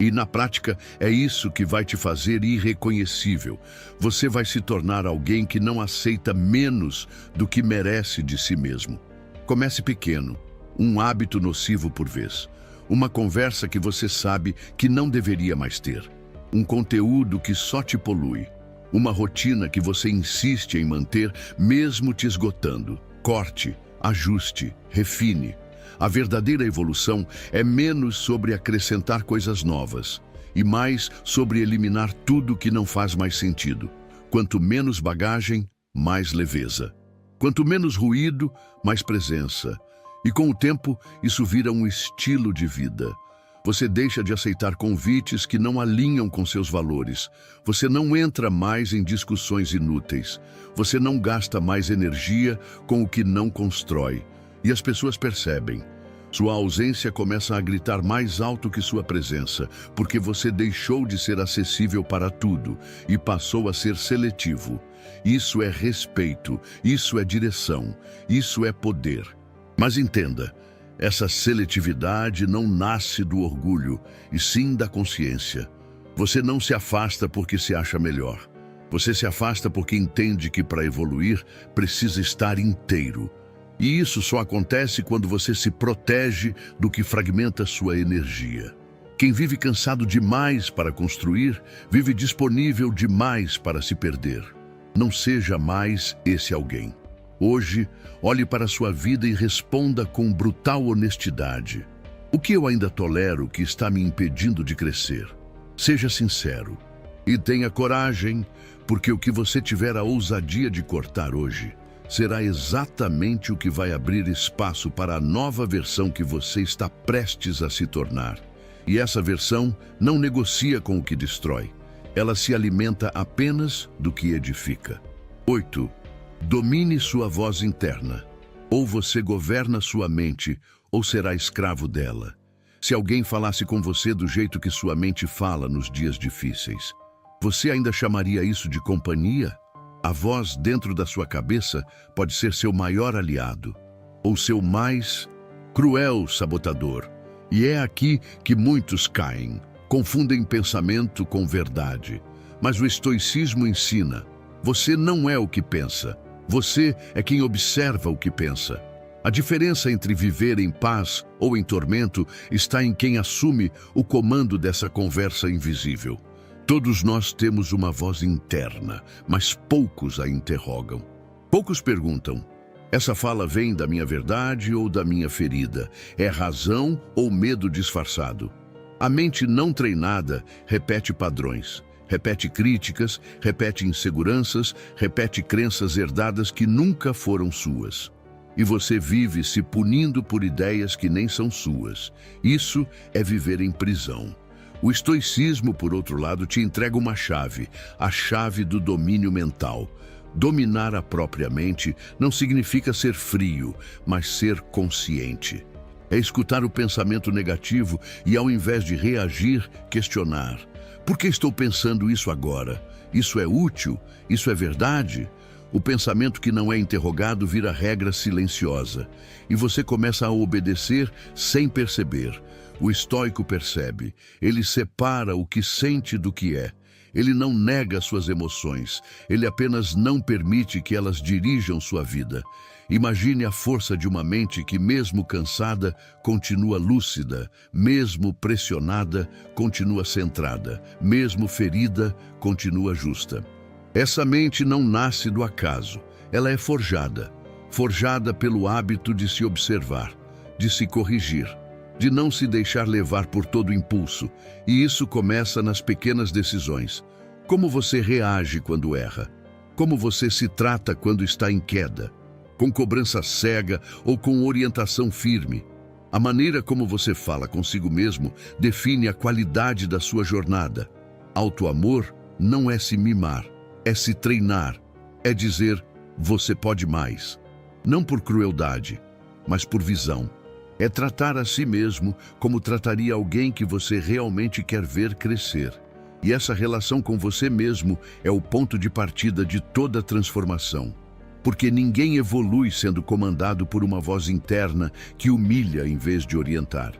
E na prática, é isso que vai te fazer irreconhecível. Você vai se tornar alguém que não aceita menos do que merece de si mesmo. Comece pequeno, um hábito nocivo por vez. Uma conversa que você sabe que não deveria mais ter. Um conteúdo que só te polui. Uma rotina que você insiste em manter, mesmo te esgotando. Corte, ajuste, refine. A verdadeira evolução é menos sobre acrescentar coisas novas e mais sobre eliminar tudo que não faz mais sentido. Quanto menos bagagem, mais leveza. Quanto menos ruído, mais presença. E com o tempo, isso vira um estilo de vida. Você deixa de aceitar convites que não alinham com seus valores. Você não entra mais em discussões inúteis. Você não gasta mais energia com o que não constrói. E as pessoas percebem. Sua ausência começa a gritar mais alto que sua presença, porque você deixou de ser acessível para tudo e passou a ser seletivo. Isso é respeito, isso é direção, isso é poder. Mas entenda, essa seletividade não nasce do orgulho, e sim da consciência. Você não se afasta porque se acha melhor. Você se afasta porque entende que para evoluir precisa estar inteiro. E isso só acontece quando você se protege do que fragmenta sua energia. Quem vive cansado demais para construir, vive disponível demais para se perder. Não seja mais esse alguém. Hoje, olhe para sua vida e responda com brutal honestidade. O que eu ainda tolero que está me impedindo de crescer? Seja sincero e tenha coragem, porque o que você tiver a ousadia de cortar hoje será exatamente o que vai abrir espaço para a nova versão que você está prestes a se tornar. E essa versão não negocia com o que destrói. Ela se alimenta apenas do que edifica. 8. Domine sua voz interna. Ou você governa sua mente, ou será escravo dela. Se alguém falasse com você do jeito que sua mente fala nos dias difíceis, você ainda chamaria isso de companhia? A voz dentro da sua cabeça pode ser seu maior aliado, ou seu mais cruel sabotador. E é aqui que muitos caem. Confundem pensamento com verdade. Mas o estoicismo ensina: você não é o que pensa. Você é quem observa o que pensa. A diferença entre viver em paz ou em tormento está em quem assume o comando dessa conversa invisível. Todos nós temos uma voz interna, mas poucos a interrogam. Poucos perguntam: essa fala vem da minha verdade ou da minha ferida? É razão ou medo disfarçado? A mente não treinada repete padrões, repete críticas, repete inseguranças, repete crenças herdadas que nunca foram suas. E você vive se punindo por ideias que nem são suas. Isso é viver em prisão. O estoicismo, por outro lado, te entrega uma chave, a chave do domínio mental. Dominar a própria mente não significa ser frio, mas ser consciente. É escutar o pensamento negativo e, ao invés de reagir, questionar. Por que estou pensando isso agora? Isso é útil? Isso é verdade? O pensamento que não é interrogado vira regra silenciosa, e você começa a obedecer sem perceber. O estoico percebe, ele separa o que sente do que é. Ele não nega suas emoções, ele apenas não permite que elas dirijam sua vida. Imagine a força de uma mente que, mesmo cansada, continua lúcida, mesmo pressionada, continua centrada, mesmo ferida, continua justa. Essa mente não nasce do acaso, ela é forjada pelo hábito de se observar, de se corrigir, de não se deixar levar por todo impulso, e isso começa nas pequenas decisões. Como você reage quando erra? Como você se trata quando está em queda? Com cobrança cega ou com orientação firme? A maneira como você fala consigo mesmo define a qualidade da sua jornada. Auto-amor não é se mimar, é se treinar, é dizer: você pode mais. Não por crueldade, mas por visão. É tratar a si mesmo como trataria alguém que você realmente quer ver crescer. E essa relação com você mesmo é o ponto de partida de toda transformação. Porque ninguém evolui sendo comandado por uma voz interna que humilha em vez de orientar.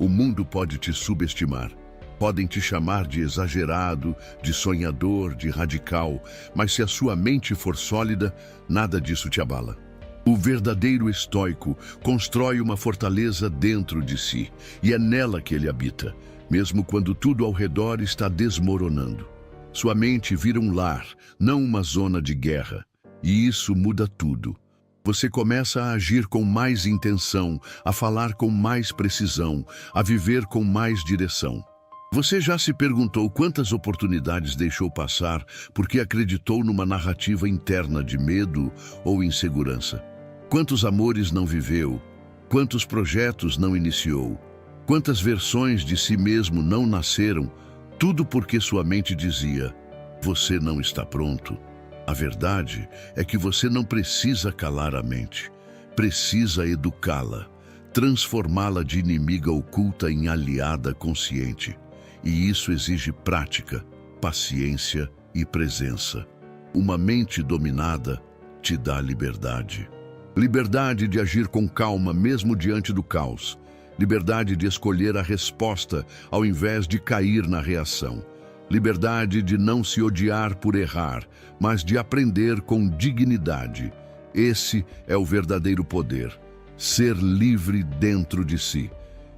O mundo pode te subestimar. Podem te chamar de exagerado, de sonhador, de radical, mas se a sua mente for sólida, nada disso te abala. O verdadeiro estoico constrói uma fortaleza dentro de si, e é nela que ele habita, mesmo quando tudo ao redor está desmoronando. Sua mente vira um lar, não uma zona de guerra, e isso muda tudo. Você começa a agir com mais intenção, a falar com mais precisão, a viver com mais direção. Você já se perguntou quantas oportunidades deixou passar porque acreditou numa narrativa interna de medo ou insegurança? Quantos amores não viveu? Quantos projetos não iniciou? Quantas versões de si mesmo não nasceram, tudo porque sua mente dizia: você não está pronto. A verdade é que você não precisa calar a mente, precisa educá-la, transformá-la de inimiga oculta em aliada consciente. E isso exige prática, paciência e presença. Uma mente dominada te dá liberdade. Liberdade de agir com calma mesmo diante do caos. Liberdade de escolher a resposta ao invés de cair na reação. Liberdade de não se odiar por errar, mas de aprender com dignidade. Esse é o verdadeiro poder, ser livre dentro de si.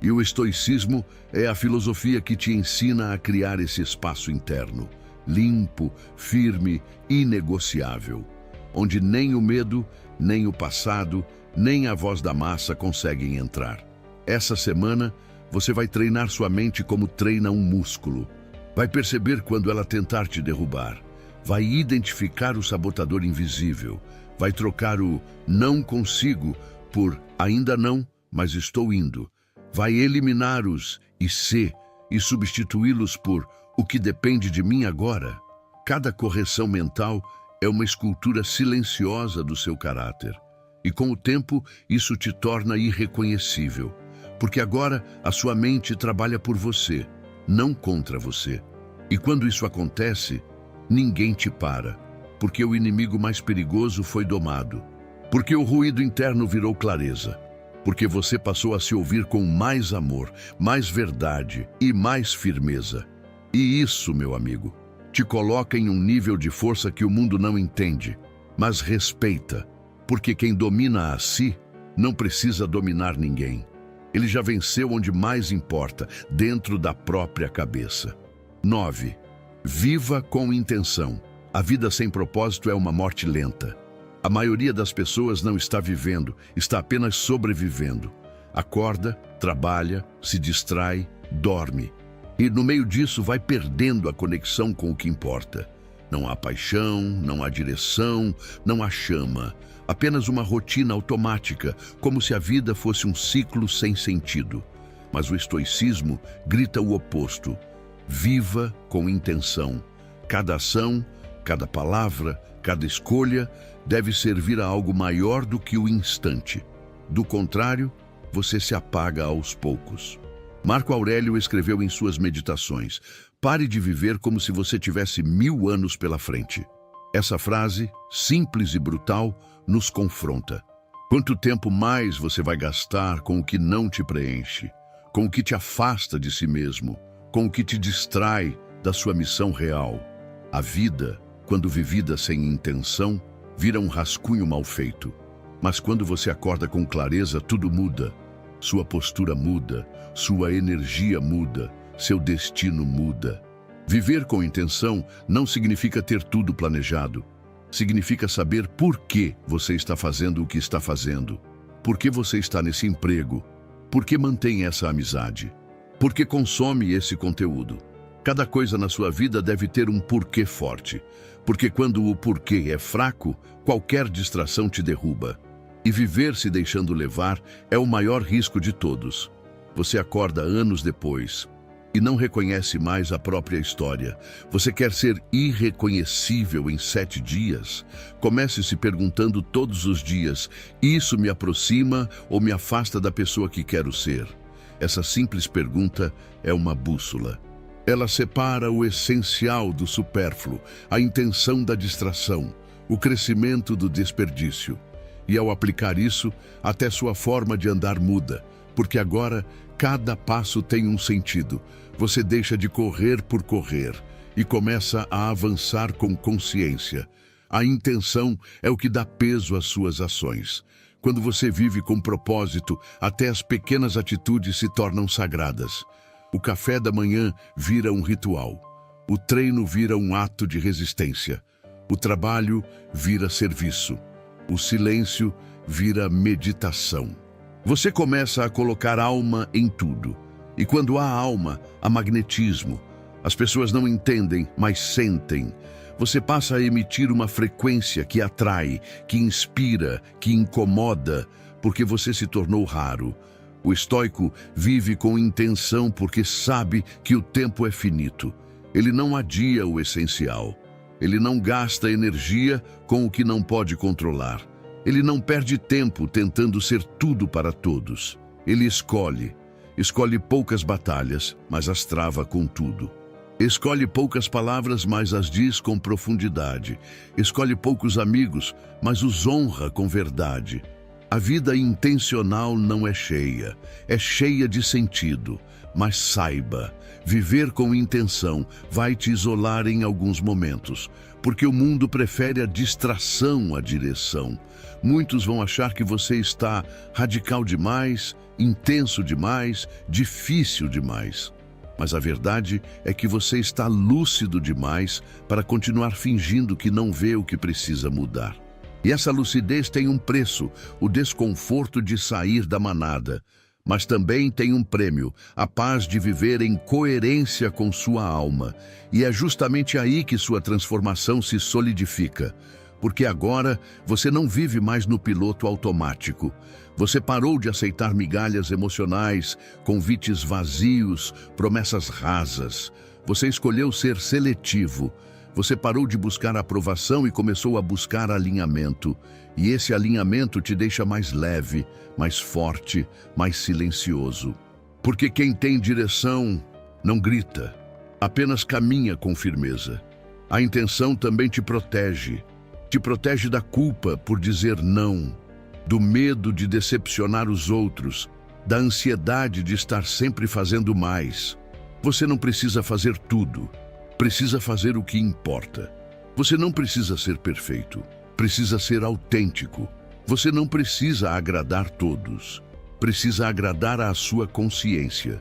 E o estoicismo é a filosofia que te ensina a criar esse espaço interno, limpo, firme, inegociável, onde nem o medo, nem o passado, nem a voz da massa conseguem entrar. Essa semana, você vai treinar sua mente como treina um músculo. Vai perceber quando ela tentar te derrubar. Vai identificar o sabotador invisível. Vai trocar o "não consigo" por "ainda não, mas estou indo". Vai eliminar os "e se" e substituí-los por "o que depende de mim agora". Cada correção mental é uma escultura silenciosa do seu caráter. E com o tempo, isso te torna irreconhecível. Porque agora a sua mente trabalha por você, não contra você. E quando isso acontece, ninguém te para, porque o inimigo mais perigoso foi domado, porque o ruído interno virou clareza, porque você passou a se ouvir com mais amor, mais verdade e mais firmeza. E isso, meu amigo, te coloca em um nível de força que o mundo não entende, mas respeita, porque quem domina a si não precisa dominar ninguém. Ele já venceu onde mais importa, dentro da própria cabeça. 9. Viva com intenção. A vida sem propósito é uma morte lenta. A maioria das pessoas não está vivendo, está apenas sobrevivendo. Acorda, trabalha, se distrai, dorme. E no meio disso vai perdendo a conexão com o que importa. Não há paixão, não há direção, não há chama. Apenas uma rotina automática, como se a vida fosse um ciclo sem sentido. Mas o estoicismo grita o oposto. Viva com intenção. Cada ação, cada palavra, cada escolha deve servir a algo maior do que o instante. Do contrário, você se apaga aos poucos. Marco Aurélio escreveu em suas meditações: pare de viver como se você tivesse 1000 anos pela frente. Essa frase, simples e brutal, nos confronta. Quanto tempo mais você vai gastar com o que não te preenche, com o que te afasta de si mesmo, com o que te distrai da sua missão real? A vida, quando vivida sem intenção, vira um rascunho mal feito. Mas quando você acorda com clareza, tudo muda. Sua postura muda, sua energia muda, seu destino muda. Viver com intenção não significa ter tudo planejado. Significa saber por que você está fazendo o que está fazendo. Por que você está nesse emprego? Por que mantém essa amizade? Por que consome esse conteúdo? Cada coisa na sua vida deve ter um porquê forte. Porque quando o porquê é fraco, qualquer distração te derruba. E viver se deixando levar é o maior risco de todos. Você acorda anos depois e não reconhece mais a própria história. Você quer ser irreconhecível em 7 dias? Comece se perguntando todos os dias: isso me aproxima ou me afasta da pessoa que quero ser? Essa simples pergunta é uma bússola. Ela separa o essencial do supérfluo, a intenção da distração, o crescimento do desperdício. E ao aplicar isso, até sua forma de andar muda, porque agora cada passo tem um sentido. Você deixa de correr por correr e começa a avançar com consciência. A intenção é o que dá peso às suas ações. Quando você vive com propósito, até as pequenas atitudes se tornam sagradas. O café da manhã vira um ritual. O treino vira um ato de resistência. O trabalho vira serviço. O silêncio vira meditação. Você começa a colocar alma em tudo. E quando há alma, há magnetismo. As pessoas não entendem, mas sentem. Você passa a emitir uma frequência que atrai, que inspira, que incomoda, porque você se tornou raro. O estoico vive com intenção porque sabe que o tempo é finito. Ele não adia o essencial. Ele não gasta energia com o que não pode controlar. Ele não perde tempo tentando ser tudo para todos. Ele escolhe poucas batalhas, mas as trava com tudo. Escolhe poucas palavras, mas as diz com profundidade. Escolhe poucos amigos, mas os honra com verdade. A vida intencional não é cheia de sentido. Mas saiba, viver com intenção vai te isolar em alguns momentos, porque o mundo prefere a distração à direção. Muitos vão achar que você está radical demais, intenso demais, difícil demais. Mas a verdade é que você está lúcido demais para continuar fingindo que não vê o que precisa mudar. E essa lucidez tem um preço, o desconforto de sair da manada. Mas também tem um prêmio, a paz de viver em coerência com sua alma. E é justamente aí que sua transformação se solidifica. Porque agora você não vive mais no piloto automático. Você parou de aceitar migalhas emocionais, convites vazios, promessas rasas. Você escolheu ser seletivo. Você parou de buscar aprovação e começou a buscar alinhamento. E esse alinhamento te deixa mais leve, mais forte, mais silencioso. Porque quem tem direção não grita, apenas caminha com firmeza. A intenção também te protege. Te protege da culpa por dizer não, do medo de decepcionar os outros, da ansiedade de estar sempre fazendo mais. Você não precisa fazer tudo. Precisa fazer o que importa. Você não precisa ser perfeito. Precisa ser autêntico. Você não precisa agradar todos. Precisa agradar à sua consciência.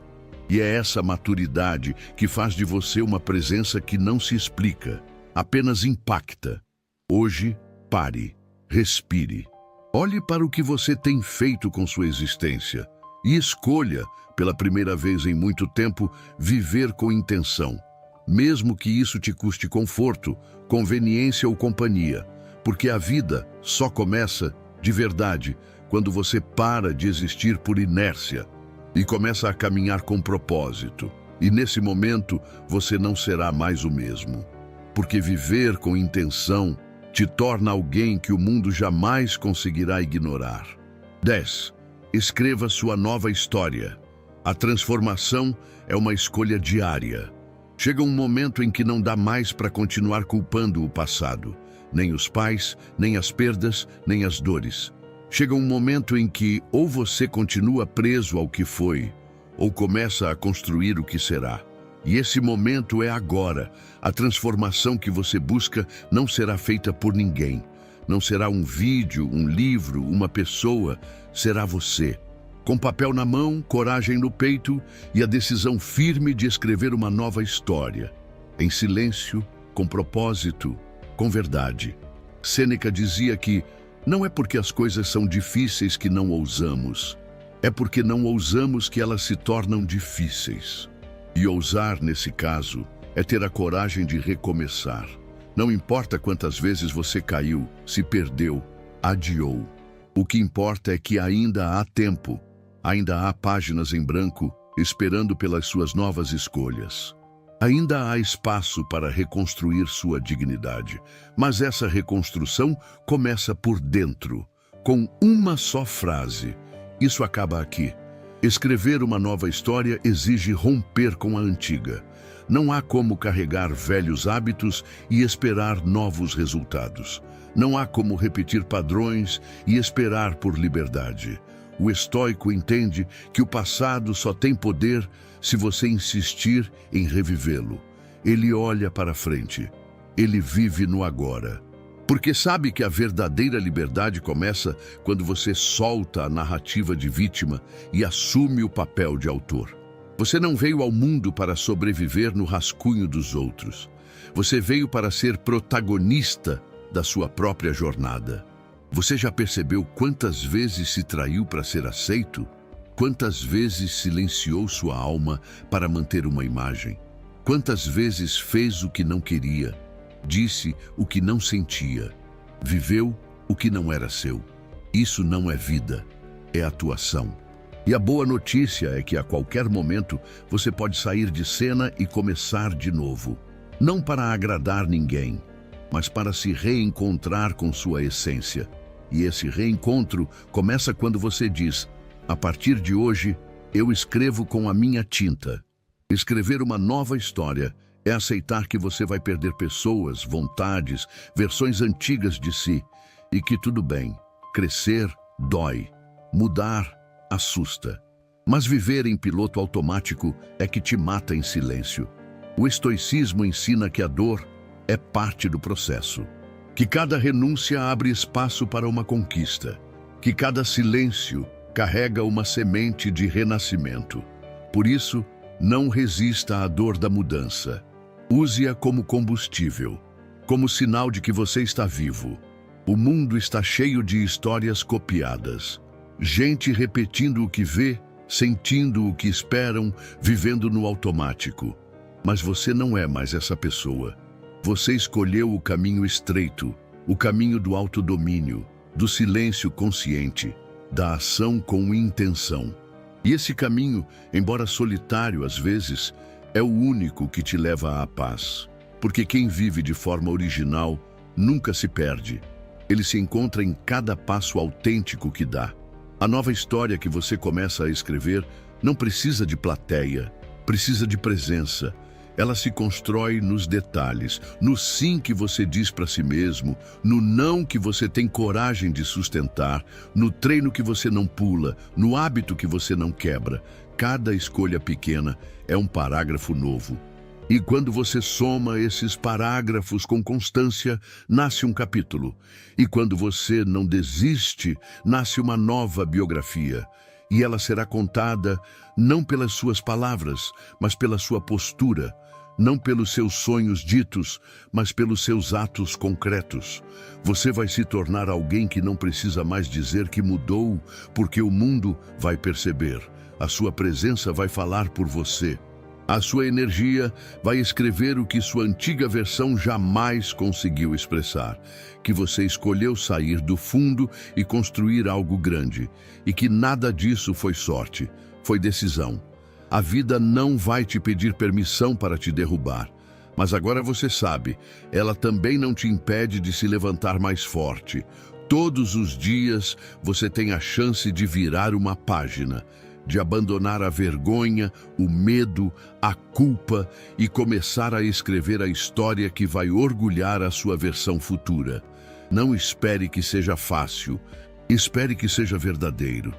E é essa maturidade que faz de você uma presença que não se explica, apenas impacta. Hoje, pare, respire. Olhe para o que você tem feito com sua existência e escolha, pela primeira vez em muito tempo, viver com intenção. Mesmo que isso te custe conforto, conveniência ou companhia, porque a vida só começa, de verdade, quando você para de existir por inércia e começa a caminhar com propósito. E nesse momento, você não será mais o mesmo. Porque viver com intenção te torna alguém que o mundo jamais conseguirá ignorar. 10. Escreva sua nova história. A transformação é uma escolha diária. Chega um momento em que não dá mais para continuar culpando o passado, nem os pais, nem as perdas, nem as dores. Chega um momento em que ou você continua preso ao que foi, ou começa a construir o que será. E esse momento é agora. A transformação que você busca não será feita por ninguém. Não será um vídeo, um livro, uma pessoa. Será você. Com papel na mão, coragem no peito e a decisão firme de escrever uma nova história. Em silêncio, com propósito, com verdade. Sêneca dizia que não é porque as coisas são difíceis que não ousamos. É porque não ousamos que elas se tornam difíceis. E ousar, nesse caso, é ter a coragem de recomeçar. Não importa quantas vezes você caiu, se perdeu, adiou. O que importa é que ainda há tempo. Ainda há páginas em branco esperando pelas suas novas escolhas. Ainda há espaço para reconstruir sua dignidade. Mas essa reconstrução começa por dentro, com uma só frase. Isso acaba aqui. Escrever uma nova história exige romper com a antiga. Não há como carregar velhos hábitos e esperar novos resultados. Não há como repetir padrões e esperar por liberdade. O estoico entende que o passado só tem poder se você insistir em revivê-lo. Ele olha para frente. Ele vive no agora. Porque sabe que a verdadeira liberdade começa quando você solta a narrativa de vítima e assume o papel de autor. Você não veio ao mundo para sobreviver no rascunho dos outros. Você veio para ser protagonista da sua própria jornada. Você já percebeu quantas vezes se traiu para ser aceito? Quantas vezes silenciou sua alma para manter uma imagem? Quantas vezes fez o que não queria? Disse o que não sentia? Viveu o que não era seu? Isso não é vida, é atuação. E a boa notícia é que a qualquer momento você pode sair de cena e começar de novo. Não para agradar ninguém, mas para se reencontrar com sua essência. E esse reencontro começa quando você diz: a partir de hoje, eu escrevo com a minha tinta. Escrever uma nova história é aceitar que você vai perder pessoas, vontades, versões antigas de si, e que tudo bem, crescer dói, mudar assusta. Mas viver em piloto automático é que te mata em silêncio. O estoicismo ensina que a dor é parte do processo, que cada renúncia abre espaço para uma conquista, que cada silêncio carrega uma semente de renascimento. Por isso, não resista à dor da mudança. Use-a como combustível, como sinal de que você está vivo. O mundo está cheio de histórias copiadas. Gente repetindo o que vê, sentindo o que esperam, vivendo no automático. Mas você não é mais essa pessoa. Você escolheu o caminho estreito, o caminho do autodomínio, do silêncio consciente, da ação com intenção. E esse caminho, embora solitário às vezes, é o único que te leva à paz. Porque quem vive de forma original nunca se perde. Ele se encontra em cada passo autêntico que dá. A nova história que você começa a escrever não precisa de plateia, precisa de presença. Ela se constrói nos detalhes, no sim que você diz para si mesmo, no não que você tem coragem de sustentar, no treino que você não pula, no hábito que você não quebra. Cada escolha pequena é um parágrafo novo. E quando você soma esses parágrafos com constância, nasce um capítulo. E quando você não desiste, nasce uma nova biografia. E ela será contada não pelas suas palavras, mas pela sua postura. Não pelos seus sonhos ditos, mas pelos seus atos concretos. Você vai se tornar alguém que não precisa mais dizer que mudou, porque o mundo vai perceber. A sua presença vai falar por você. A sua energia vai escrever o que sua antiga versão jamais conseguiu expressar. Que você escolheu sair do fundo e construir algo grande. E que nada disso foi sorte, foi decisão. A vida não vai te pedir permissão para te derrubar. Mas agora você sabe, ela também não te impede de se levantar mais forte. Todos os dias você tem a chance de virar uma página, de abandonar a vergonha, o medo, a culpa e começar a escrever a história que vai orgulhar a sua versão futura. Não espere que seja fácil, espere que seja verdadeiro.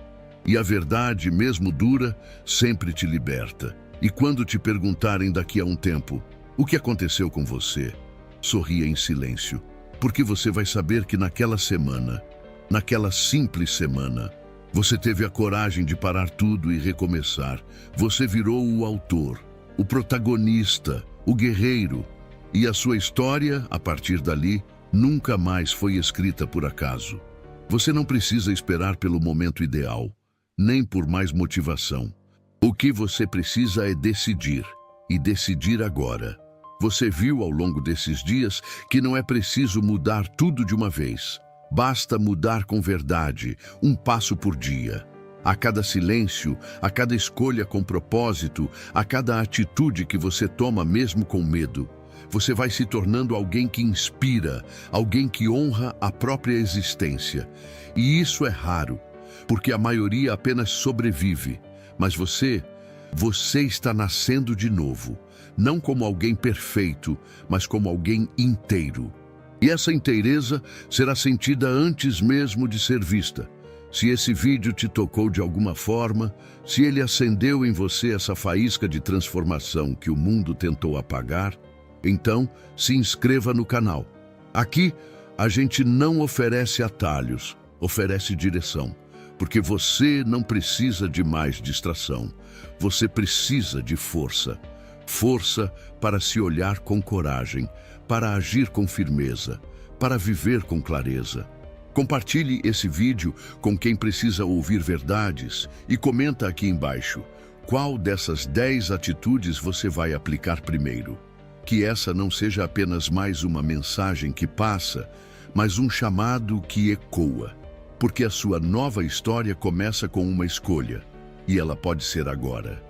E a verdade, mesmo dura, sempre te liberta. E quando te perguntarem daqui a um tempo, o que aconteceu com você? Sorria em silêncio, porque você vai saber que naquela semana, naquela simples semana, você teve a coragem de parar tudo e recomeçar. Você virou o autor, o protagonista, o guerreiro. E a sua história, a partir dali, nunca mais foi escrita por acaso. Você não precisa esperar pelo momento ideal, nem por mais motivação. O que você precisa é decidir, e decidir agora. Você viu ao longo desses dias que não é preciso mudar tudo de uma vez. Basta mudar com verdade, um passo por dia. A cada silêncio, a cada escolha com propósito, a cada atitude que você toma mesmo com medo, você vai se tornando alguém que inspira, alguém que honra a própria existência. E isso é raro, porque a maioria apenas sobrevive. Mas você está nascendo de novo, não como alguém perfeito, mas como alguém inteiro. E essa inteireza será sentida antes mesmo de ser vista. Se esse vídeo te tocou de alguma forma, se ele acendeu em você essa faísca de transformação que o mundo tentou apagar, então se inscreva no canal. Aqui, a gente não oferece atalhos, oferece direção. Porque você não precisa de mais distração. Você precisa de força. Força para se olhar com coragem, para agir com firmeza, para viver com clareza. Compartilhe esse vídeo com quem precisa ouvir verdades e comenta aqui embaixo qual dessas 10 atitudes você vai aplicar primeiro. Que essa não seja apenas mais uma mensagem que passa, mas um chamado que ecoa. Porque a sua nova história começa com uma escolha. e ela pode ser agora.